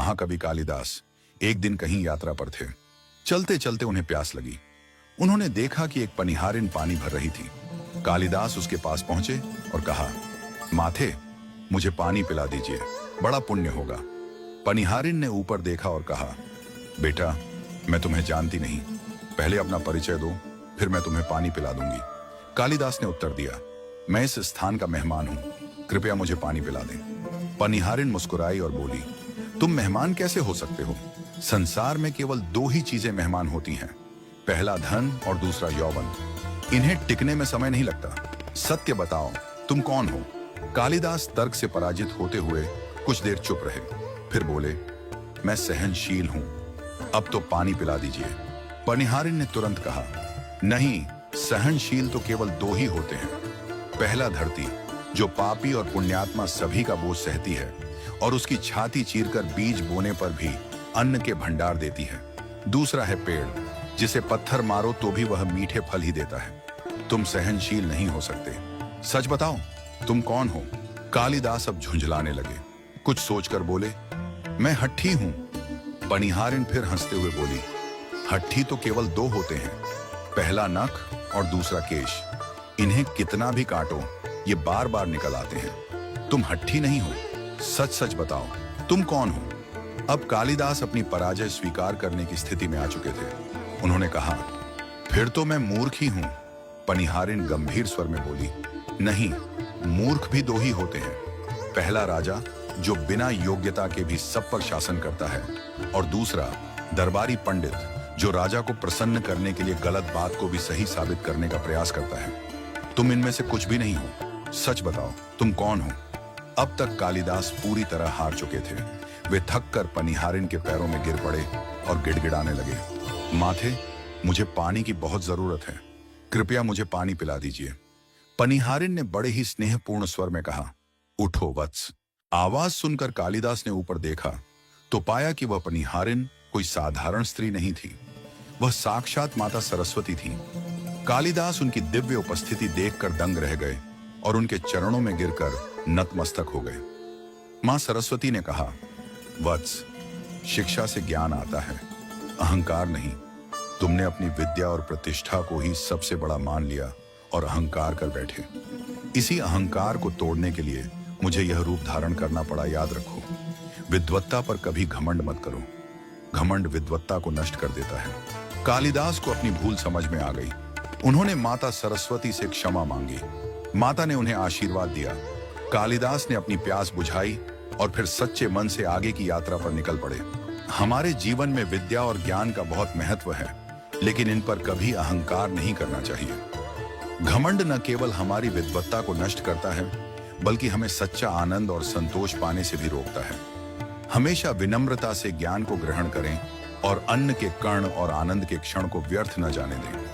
महाकवि कालिदास एक दिन कहीं यात्रा पर थे। चलते चलते उन्हें प्यास लगी। उन्होंने देखा कि एक पनिहारिन पानी भर रही थी। कालिदास उसके पास पहुंचे और कहा, माथे, मुझे पानी पिला दीजिए, बड़ा पुण्य होगा। पनिहारिन ने ऊपर देखा और कहा, बेटा, मैं तुम्हें जानती नहीं, पहले अपना परिचय दो, फिर मैं तुम्हें पानी पिला दूंगी। कालिदास ने उत्तर दिया, मैं इस स्थान का मेहमान हूं, कृपया मुझे पानी पिला दें। पनिहारिन मुस्कुराई और बोली, तुम मेहमान कैसे हो सकते हो? संसार में केवल दो ही चीजें मेहमान होती हैं, पहला धन और दूसरा यौवन। इन्हें टिकने में समय नहीं लगता। सत्य बताओ, तुम कौन हो? कालिदास तर्क से पराजित होते हुए कुछ देर चुप रहे, फिर बोले, मैं सहनशील हूं, अब तो पानी पिला दीजिए। पनिहारिन ने तुरंत कहा, नहीं, सहनशील तो केवल दो ही होते हैं। पहला धरती, जो पापी और पुण्यात्मा सभी का बोझ सहती है और उसकी छाती चीरकर बीज बोने पर भी अन्न के भंडार देती है। दूसरा है पेड़, जिसे पत्थर मारो तो भी वह मीठे फल ही देता है। तुम सहनशील नहीं हो सकते। सच बताओ, तुम कौन हो? कालिदास अब झुंझलाने लगे। कुछ सोचकर बोले, मैं हट्ठी हूं। पनिहारिन फिर हंसते हुए बोली, हट्ठी तो केवल दो होते हैं, पहला नख और दूसरा केश। इन्हें कितना भी काटो, ये बार बार निकल आते हैं। तुम हट्ठी नहीं हो। सच सच बताओ, तुम कौन हो? अब कालिदास अपनी पराजय स्वीकार करने की स्थिति में आ चुके थे। उन्होंने कहा, फिर तो मैं मूर्ख ही हूं। पनिहारिन गंभीर स्वर में बोली, नहीं, मूर्ख भी दो ही होते हैं। पहला राजा, जो बिना योग्यता के भी सब पर शासन करता है, और दूसरा दरबारी पंडित, जो राजा को प्रसन्न करने के लिए गलत बात को भी सही साबित करने का प्रयास करता है। तुम इनमें से कुछ भी नहीं हो। सच बताओ, तुम कौन हो? अब तक कालिदास पूरी तरह हार चुके थे। वे थककर पनिहारिन के पैरों में गिर पड़े और गिड़गिड़ाने लगे, माथे, मुझे पानी की बहुत जरूरत है, कृपया मुझे पानी पिला दीजिए। पनिहारिन ने बड़े ही स्नेहपूर्ण स्वर में कहा, उठो वत्स। आवाज सुनकर कालिदास ने ऊपर देखा तो पाया कि वह पनिहारिन कोई साधारण स्त्री नहीं थी, वह साक्षात माता सरस्वती थी। कालिदास उनकी दिव्य उपस्थिति देखकर दंग रह गए और उनके चरणों में गिरकर नतमस्तक हो गए। मां सरस्वती ने कहा, वत्स, शिक्षा से ज्ञान आता है, अहंकार नहीं। तुमने अपनी विद्या और प्रतिष्ठा को ही सबसे बड़ा मान लिया और अहंकार कर बैठे। इसी अहंकार को तोड़ने के लिए मुझे यह रूप धारण करना पड़ा। याद रखो, विद्वत्ता पर कभी घमंड मत करो। घमंड विद्वत्ता को नष्ट कर देता है। कालिदास को अपनी भूल समझ में आ गई। उन्होंने माता सरस्वती से क्षमा मांगी। माता ने उन्हें आशीर्वाद दिया। कालिदास ने अपनी प्यास बुझाई और फिर सच्चे मन से आगे की यात्रा पर निकल पड़े। हमारे जीवन में विद्या और ज्ञान का बहुत महत्व है, लेकिन इन पर कभी अहंकार नहीं करना चाहिए। घमंड न केवल हमारी विद्वत्ता को नष्ट करता है, बल्कि हमें सच्चा आनंद और संतोष पाने से भी रोकता है। हमेशा विनम्रता से ज्ञान को ग्रहण करें और अन्न के कण और आनंद के क्षण को व्यर्थ न जाने दें।